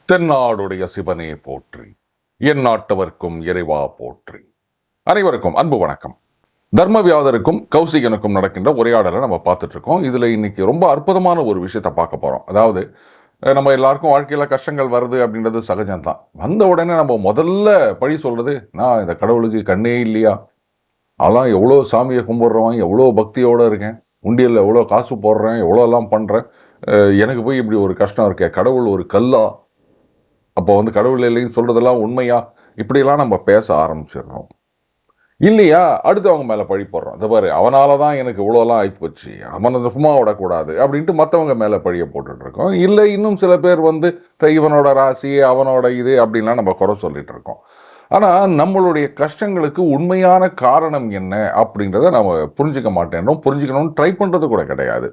தென்னாடுடைய சிவனே போற்றி, என் நாட்டவர்க்கும் இறைவா போற்றி. அனைவருக்கும் அன்பு வணக்கம். தர்மவியாதருக்கும் கௌசிகனுக்கும் நடக்கின்ற உரையாடலை நம்ம பார்த்துட்டு இருக்கோம். இதுல இன்னைக்கு ரொம்ப அற்புதமான ஒரு விஷயத்த பார்க்க போறோம். அதாவது நம்ம எல்லாருக்கும் வாழ்க்கையில கஷ்டங்கள் வருது அப்படின்றது சகஜம்தான். வந்த உடனே நம்ம முதல்ல பழி சொல்றது, நான் இந்த கடவுளுக்கு கண்ணே இல்லையா, அதெல்லாம் எவ்வளோ சாமியை கும்பிடுறவன், எவ்வளோ பக்தியோட இருக்கேன், உண்டியல்ல எவ்வளோ காசு போடுறேன், எவ்வளோலாம் பண்றேன், எனக்கு போய் இப்படி ஒரு கஷ்டம் இருக்கே, கடவுள் ஒரு கல்லா, அப்போ கடவுள் இல்லைன்னு சொல்றதெல்லாம் உண்மையா, இப்படியெல்லாம் நம்ம பேச ஆரம்பிச்சிடுறோம். இல்லையா, அடுத்து அவங்க மேல பழி போடுறோம். அது பாரு, அவனால தான் எனக்கு இவ்வளோலாம் ஆயிப்போச்சு, அவனை சும்மா விடக்கூடாது அப்படின்ட்டு மற்றவங்க மேல பழிய போட்டுட்டு இருக்கோம். இல்லை, இன்னும் சில பேர் இவனோட ராசி, அவனோட இது அப்படின்லாம் நம்ம குறை சொல்லிட்டு இருக்கோம். ஆனா நம்மளுடைய கஷ்டங்களுக்கு உண்மையான காரணம் என்ன அப்படின்றத நம்ம புரிஞ்சுக்க மாட்டேன்றோம். புரிஞ்சுக்கணும்னு ட்ரை பண்றது கூட கிடையாது.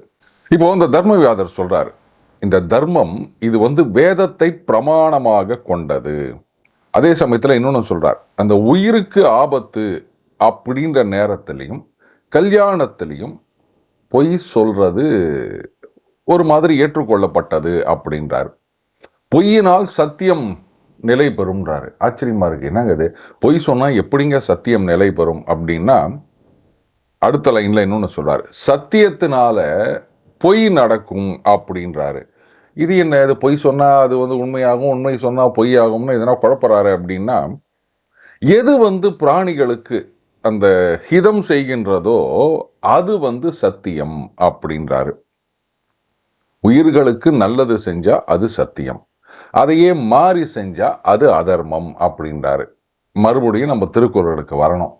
இப்போ இந்த தர்மவியாதர் சொல்றாரு, இந்த தர்மம் இது வேதத்தை பிரமாணமாக கொண்டது. அதே சமயத்தில் இன்னொன்று சொல்றார், அந்த உயிருக்கு ஆபத்து அப்படின்ற நேரத்திலையும் கல்யாணத்திலையும் பொய் சொல்றது ஒரு மாதிரி ஏற்றுக்கொள்ளப்பட்டது அப்படின்றார். பொய்யினால் சத்தியம் நிலை பெறும்ன்றாரு. ஆச்சரியமா இருக்கு, என்னங்க இது, பொய் சொன்னா எப்படிங்க சத்தியம் நிலை பெறும் அப்படின்னா, அடுத்த லைன்ல இன்னொன்று சொல்றாரு, சத்தியத்தினால பொய் நடக்கும் அப்படின்றாரு. இது என்ன, இது பொய் சொன்னா அது உண்மையாகும், உண்மை சொன்னா பொய் ஆகும்னு எதனா குழப்பறாரு அப்படின்னா, எது பிராணிகளுக்கு அந்த ஹிதம் செய்கின்றதோ அது சத்தியம் அப்படின்றாரு. உயிர்களுக்கு நல்லது செஞ்சா அது சத்தியம், அதையே மாறி செஞ்சா அது அதர்மம் அப்படின்றாரு. மறுபடியும் நம்ம திருக்குறளுக்கு வரணும்.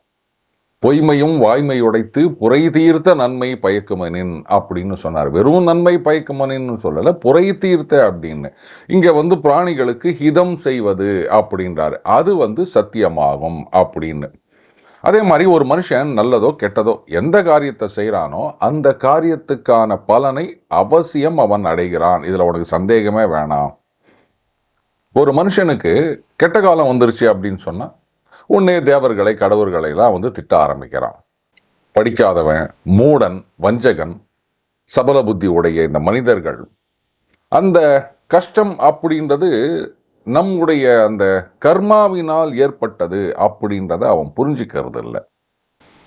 பொய்மையும் வாய்மை உடைத்து புரை தீர்த்த நன்மை பயக்குமனின் அப்படின்னு சொன்னார். வெறும் நன்மை பயக்குமனின்னு சொல்லல, புரை தீர்த்த அப்படின்னு. இங்க பிராணிகளுக்கு ஹிதம் செய்வது அப்படின்றாரு, அது சத்தியமாகும் அப்படின்னு. அதே மாதிரி ஒரு மனுஷன் நல்லதோ கெட்டதோ எந்த காரியத்தை செய்யறானோ அந்த காரியத்துக்கான பலனை அவசியம் அவன் அடைகிறான். இதுல உனக்கு சந்தேகமே வேணாம். ஒரு மனுஷனுக்கு கெட்ட காலம் வந்துருச்சு அப்படின்னு சொன்னா உன்னே தேவர்களை கடவுள்களை எல்லாம் திட்ட ஆரம்பிக்கிறான். படிக்காதவன், மூடன், வஞ்சகன், சபல புத்தி உடைய இந்த மனிதர்கள் அந்த கஷ்டம் அப்படின்றது நம்முடைய அந்த கர்மாவினால் ஏற்பட்டது அப்படின்றத அவன் புரிஞ்சுக்கிறது இல்லை.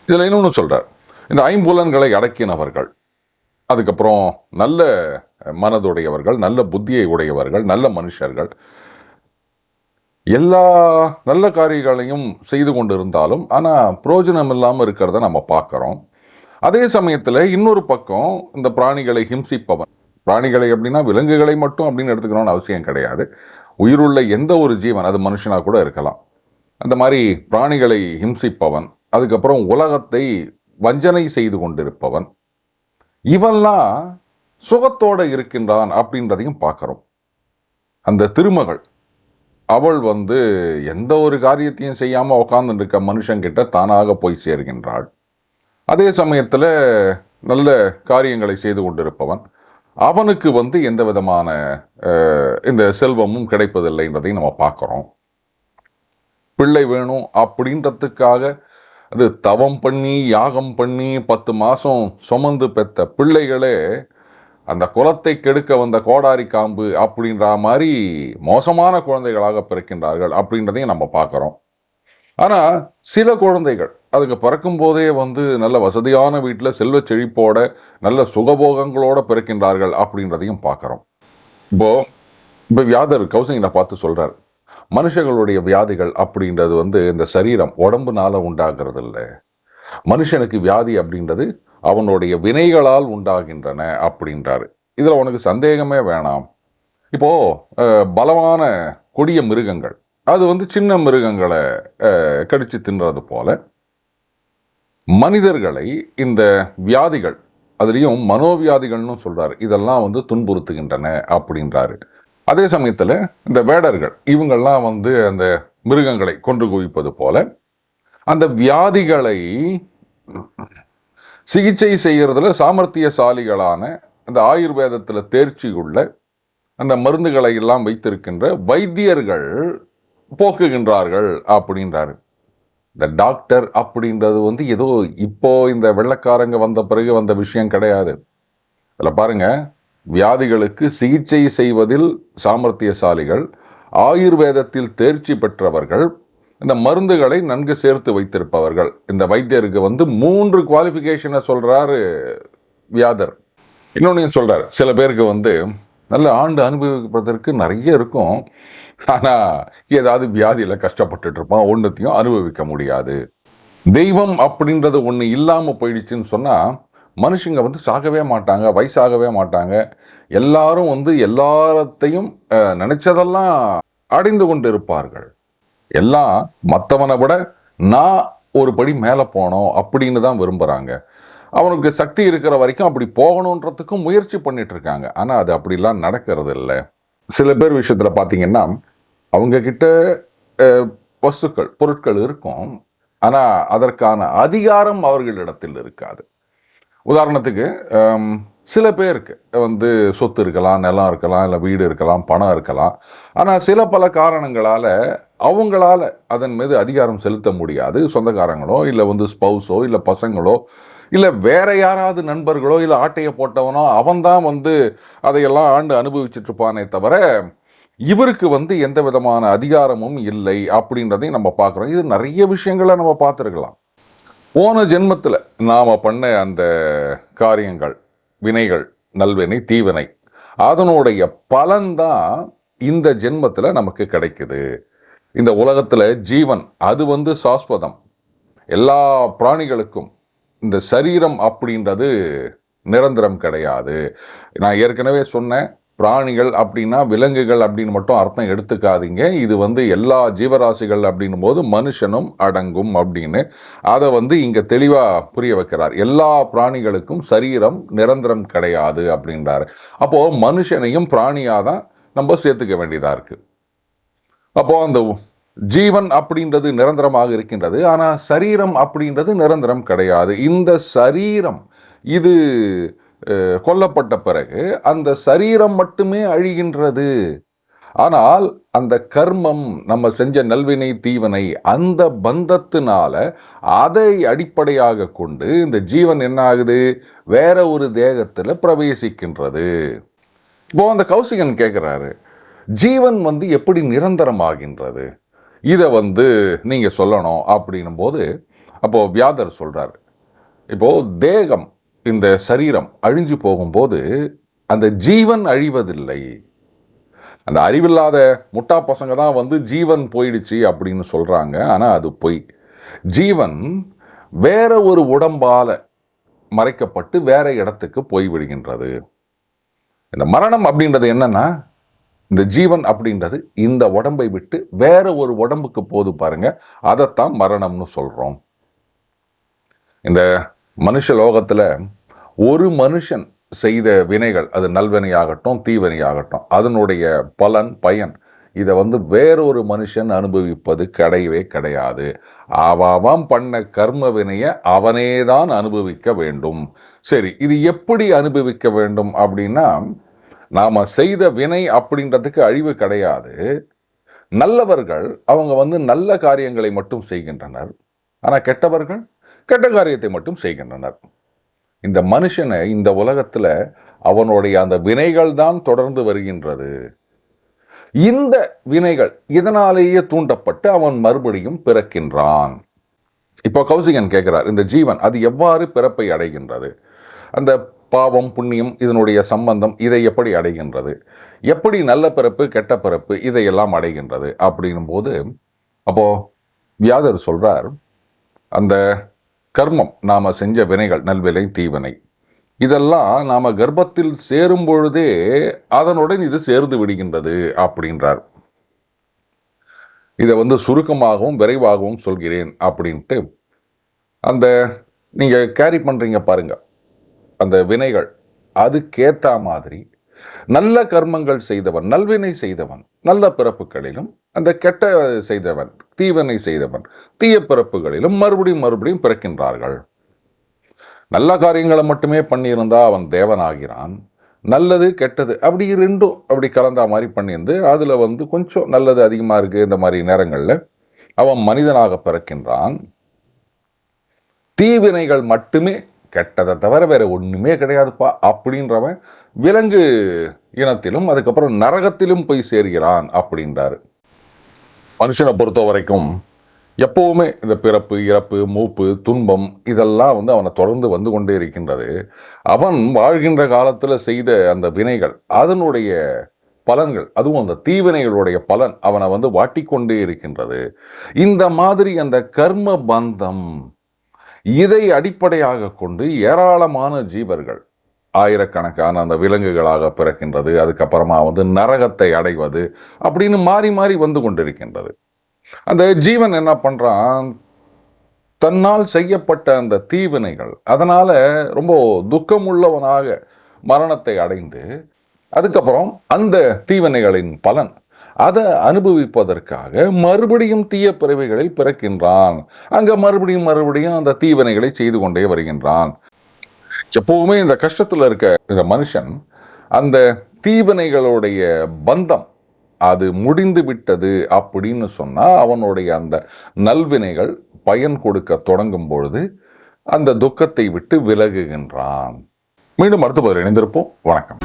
இதுல இன்னொன்னு சொல்றார், இந்த ஐம்புலன்களை அடக்கினவர்கள், அதுக்கப்புறம் நல்ல மனதுடையவர்கள், நல்ல புத்தியை உடையவர்கள், நல்ல மனுஷர்கள் எல்லா நல்ல காரியங்களையும் செய்து கொண்டு இருந்தாலும் ஆனால் பிரயோஜனம் இல்லாமல் இருக்கிறத நம்ம பார்க்குறோம். அதே சமயத்தில் இன்னொரு பக்கம் இந்த பிராணிகளை ஹிம்சிப்பவன், பிராணிகளை அப்படின்னா விலங்குகளை மட்டும் அப்படின்னு எடுத்துக்கணும்னு அவசியம் கிடையாது, உயிருள்ள எந்த ஒரு ஜீவன், அது மனுஷனாக கூட இருக்கலாம், அந்த மாதிரி பிராணிகளை ஹிம்சிப்பவன், அதுக்கப்புறம் உலகத்தை வஞ்சனை செய்து கொண்டிருப்பவன், இவெல்லாம் சுகத்தோடு இருக்கின்றான் அப்படின்றதையும் பார்க்குறோம். அந்த திருமகள், அவள் எந்த ஒரு காரியத்தையும் செய்யாமல் உட்கார்ந்துட்டு இருக்க மனுஷங்கிட்ட தானாக போய் சேர்கின்றாள். அதே சமயத்தில் நல்ல காரியங்களை செய்து கொண்டிருப்பவன், அவனுக்கு எந்த விதமான இந்த செல்வமும் கிடைப்பதில்லைன்றதையும் நம்ம பார்க்குறோம். பிள்ளை வேணும் அப்படின்றதுக்காக அது தவம் பண்ணி யாகம் பண்ணி 10 மாதம் சுமந்து பெற்ற பிள்ளைகளே அந்த குலத்தை கெடுக்க வந்த கோடாரி காம்பு அப்படின்ற மாதிரி மோசமான குழந்தைகளாக பிறக்கின்றார்கள் அப்படின்றதையும் நம்ம பார்க்குறோம். ஆனால் சில குழந்தைகள் அதுக்கு பிறக்கும் போதே நல்ல வசதியான வீட்டில் செல்வ செழிப்போட நல்ல சுகபோகங்களோட பிறக்கின்றார்கள் அப்படின்றதையும் பார்க்குறோம். இப்போ வியாதர் கௌசிகனை பார்த்து சொல்றார், மனுஷங்களுடைய வியாதிகள் அப்படின்றது இந்த சரீரம் உடம்புனால உண்டாகிறது இல்லை, மனுஷனுக்கு வியாதி அப்படின்றது அவனுடைய வினைகளால் உண்டாகின்றன அப்படின்றாரு. இதுல உனக்கு சந்தேகமே வேணாம். இப்போ பலமான கொடிய மிருகங்கள் அது சின்ன மிருகங்களை கடிச்சு தின்றது போல மனிதர்களை இந்த வியாதிகள், அதுலேயும் மனோவியாதிகள்னு சொல்றாரு, இதெல்லாம் துன்புறுத்துகின்றன அப்படின்றாரு. அதே சமயத்துல இந்த வேடர்கள் இவங்கெல்லாம் அந்த மிருகங்களை கொன்று குவிப்பது போல அந்த வியாதிகளை சிகிச்சை செய்கிறதுல சாமர்த்தியசாலிகளான அந்த ஆயுர்வேதத்தில் தேர்ச்சி உள்ள அந்த மருந்துகளை எல்லாம் வைத்திருக்கின்ற வைத்தியர்கள் போக்குகின்றார்கள் அப்படின்றாரு. இந்த டாக்டர் அப்படின்றது ஏதோ இப்போ இந்த வெள்ளைக்காரங்க வந்த பிறகு வந்த விஷயம் கிடையாது. அதில் பாருங்க, வியாதிகளுக்கு சிகிச்சை செய்வதில் சாமர்த்தியசாலிகள், ஆயுர்வேதத்தில் தேர்ச்சி பெற்றவர்கள், இந்த மருந்துகளை நன்கு சேர்த்து வைத்திருப்பவர்கள். இந்த வைத்தியருக்கு 3 குவாலிஃபிகேஷனை சொல்றாரு வியாதர். இன்னொன்னு சொல்றாரு, சில பேருக்கு நல்ல ஆண்டு அனுபவிப்பதற்கு நிறைய இருக்கும், ஆனா ஏதாவது வியாதியில கஷ்டப்பட்டுட்டு இருப்பான், ஒன்றுத்தையும் அனுபவிக்க முடியாது. தெய்வம் அப்படின்றது ஒன்று இல்லாம போயிடுச்சுன்னு சொன்னா மனுஷங்க சாகவே மாட்டாங்க, வயசாகவே மாட்டாங்க. எல்லாரும் எல்லாத்தையும் நினைச்சதெல்லாம் அடைந்து கொண்டு இருப்பார்கள். எல்லாம் மற்றவனை விட நான் ஒரு படி மேலே போனோம் அப்படின்னு தான் விரும்புகிறாங்க. அவனுக்கு சக்தி இருக்கிற வரைக்கும் அப்படி போகணுன்றதுக்கும் முயற்சி பண்ணிட்டு இருக்காங்க. ஆனால் அது அப்படிலாம் நடக்கிறது இல்லை. சில பேர் விஷயத்தில் பார்த்தீங்கன்னா அவங்க கிட்ட வஸ்துக்கள், பொருட்கள் இருக்கும், ஆனால் அதற்கான அதிகாரம் அவர்களிடத்தில் இருக்காது. உதாரணத்துக்கு சில பேருக்கு சொத்து இருக்கலாம், நிலம் இருக்கலாம், இல்லை வீடு இருக்கலாம், பணம் இருக்கலாம். ஆனால் சில பல காரணங்களால் அவங்களால அதன் மீது அதிகாரம் செலுத்த முடியாது. சொந்தக்காரங்களோ இல்லை ஸ்பௌஸோ இல்லை பசங்களோ இல்லை வேற யாராவது நண்பர்களோ இல்லை ஆட்டையை போட்டவனோ அவன்தான் அதையெல்லாம் ஆண்டு அனுபவிச்சுட்டு இருப்பானே தவிர இவருக்கு எந்த விதமான அதிகாரமும் இல்லை அப்படின்றதையும் நம்ம பார்க்குறோம். இது நிறைய விஷயங்களை நம்ம பார்த்துருக்கலாம். போன ஜென்மத்தில் நாம் பண்ண அந்த காரியங்கள், வினைகள், நல்வினை, தீவினை, அதனுடைய பலன்தான் இந்த ஜென்மத்தில் நமக்கு கிடைக்குது. இந்த உலகத்தில் ஜீவன் அது சாஸ்வதம். எல்லா பிராணிகளுக்கும் இந்த சரீரம் அப்படின்றது நிரந்தரம் கிடையாது. நான் ஏற்கனவே சொன்னேன், பிராணிகள் அப்படின்னா விலங்குகள் அப்படின்னு மட்டும் அர்த்தம் எடுத்துக்காதீங்க. இது எல்லா ஜீவராசிகள் அப்படின்னும் போது மனுஷனும் அடங்கும் அப்படின்னு அதை இங்கே தெளிவாக புரிய வைக்கிறார். எல்லா பிராணிகளுக்கும் சரீரம் நிரந்தரம் கிடையாது அப்படின்றாரு. அப்போது மனுஷனையும் பிராணியாக தான் நம்ம சேர்த்துக்க வேண்டியதாக இருக்குது. அப்போது அந்த ஜீவன் அப்படின்றது நிரந்தரமாக இருக்கின்றது, ஆனால் சரீரம் அப்படின்றது நிரந்தரம் கிடையாது. இந்த சரீரம் இது கொல்லப்பட்ட பிறகு அந்த சரீரம் மட்டுமே அழிகின்றது. ஆனால் அந்த கர்மம், நம்ம செஞ்ச நல்வினை தீவனை, அந்த பந்தத்தினால அதை அடிப்படையாக கொண்டு இந்த ஜீவன் என்ன ஆகுது, வேற ஒரு தேகத்தில் பிரவேசிக்கின்றது. இப்போ அந்த கௌசிகன் கேட்குறாரு, ஜீவன் எப்படி நிரந்தரமாகின்றது, இதை நீங்க சொல்லணும் அப்படின்னும் போது அப்போ வியாதர் சொல்றாரு, இப்போ தேகம், இந்த சரீரம் அழிஞ்சு போகும்போது அந்த ஜீவன் அழிவதில்லை. அந்த அறிவில்லாத முட்டா பசங்க தான் ஜீவன் போயிடுச்சு அப்படின்னு சொல்றாங்க. ஆனா அது பொய். ஜீவன் வேற ஒரு உடம்பால மறைக்கப்பட்டு வேற இடத்துக்கு போய்விடுகின்றது. இந்த மரணம் அப்படின்றது என்னன்னா, இந்த ஜீவன் அப்படின்றது இந்த உடம்பை விட்டு வேற ஒரு உடம்புக்கு போது பாருங்க, அதைத்தான் மரணம்னு சொல்றோம். இந்த மனுஷ லோகத்துல ஒரு மனுஷன் செய்த வினைகள், அது நல்வினையாகட்டும் தீவினையாகட்டும், அதனுடைய பலன் பயன் இதை வேறொரு மனுஷன் அனுபவிப்பது கிடையவே கிடையாது. அவன் பண்ண கர்ம வினையை அவனே தான் அனுபவிக்க வேண்டும். சரி, இது எப்படி அனுபவிக்க வேண்டும் அப்படின்னா, நாம செய்த வினை அப்படின்றதுக்கு அழிவு கிடையாது. நல்லவர்கள் அவங்க நல்ல காரியங்களை மட்டும் செய்கின்றனர், ஆனா கெட்டவர்கள் கெட்ட காரியத்தை மட்டும் செய்கின்றனர். இந்த மனுஷனை இந்த உலகத்துல அவனுடைய அந்த வினைகள் தான் தொடர்ந்து வருகின்றது. இந்த வினைகள் இதனாலேயே தூண்டப்பட்டு அவன் மறுபடியும் பிறக்கின்றான். இப்போ கௌசிகன் கேட்கிறார், இந்த ஜீவன் அது எவ்வாறு பிறப்பை அடைகின்றது, அந்த பாவம் புண்ணியம் இதனுடைய சம்பந்தம் இதை எப்படி அடைகின்றது, எப்படி நல்ல பிறப்பு கெட்ட பிறப்பு இதையெல்லாம் அடைகின்றது அப்படின்னும் போது அப்போ வியாதர் சொல்றார், அந்த கர்மம், நாம செஞ்ச வினைகள், நல்வினை தீவினை, இதெல்லாம் நாம கர்ப்பத்தில் சேரும் பொழுதே அதனுடன் இது சேர்ந்து விடுகின்றது அப்படின்றார். இதை சுருக்கமாகவும் விரைவாகவும் சொல்கிறேன் அப்படின்ட்டு, அந்த நீங்க கேரி பண்றீங்க பாருங்க அந்த வினைகள், அதுக்கேத்த மாதிரி நல்ல கர்மங்கள் செய்தவன், நல்வினை செய்தவன் நல்ல பிறப்புகளிலும், அந்த கெட்ட செய்தவன் தீவினை செய்தவன் தீய பிறப்புகளிலும் மறுபடியும் பிறக்கின்றார்கள். நல்ல காரியங்களை மட்டுமே பண்ணியிருந்தா அவன் தேவனாகிறான். நல்லது கெட்டது அப்படி ரெண்டும் அப்படி கலந்தா மாதிரி பண்ணியிருந்து அதுல கொஞ்சம் நல்லது அதிகமா இருக்கு, இந்த மாதிரி நேரங்கள்ல அவன் மனிதனாக பிறக்கின்றான். தீவினைகள் மட்டுமே கெட்டதை தவிர வேற ஒண்ணுமே கிடையாதுப்பா அப்படின்றவன் விலங்கு இனத்திலும் அதுக்கப்புறம் நரகத்திலும் போய் சேர்கிறான் அப்படின்றாரு. மனுஷனை பொறுத்த வரைக்கும் எப்பவுமே இந்த பிறப்பு, இறப்பு, மூப்பு, துன்பம் இதெல்லாம் அவனை தொடர்ந்து வந்து கொண்டே இருக்கின்றது. அவன் வாழ்கின்ற காலத்தில் செய்த அந்த வினைகள், அதனுடைய பலன்கள், அதுவும் அந்த தீவினைகளுடைய பலன் அவனை வாட்டிக்கொண்டே இருக்கின்றது. இந்த மாதிரி அந்த கர்ம பந்தம், இதை அடிப்படையாக கொண்டு ஏராளமான ஜீவர்கள், ஆயிரக்கணக்கான அந்த விலங்குகளாக பிறக்கின்றது. அதுக்கப்புறமா நரகத்தை அடைவது அப்படின்னு மாறி மாறி வந்து கொண்டிருக்கின்றது. அந்த ஜீவன் என்ன பண்றான், தன்னால் செய்யப்பட்ட அந்த தீவினைகள் அதனால ரொம்ப துக்கமுள்ளவனாக மரணத்தை அடைந்து, அதுக்கப்புறம் அந்த தீவினைகளின் பலன் அதை அனுபவிப்பதற்காக மறுபடியும் தீய பிறவிகளில் பிறக்கின்றான். அங்க மறுபடியும் அந்த தீவினைகளை செய்து கொண்டே வருகின்றான். எப்பவுமே இந்த கஷ்டத்துல இருக்க இந்த மனுஷன் அந்த தீவினைகளுடைய பந்தம் அது முடிந்து விட்டது அப்படின்னு சொன்னா அவனுடைய அந்த நல்வினைகள் பயன் கொடுக்க தொடங்கும் பொழுது அந்த துக்கத்தை விட்டு விலகுகின்றான். மீண்டும் அடுத்த பதில் இணைந்திருப்போம். வணக்கம்.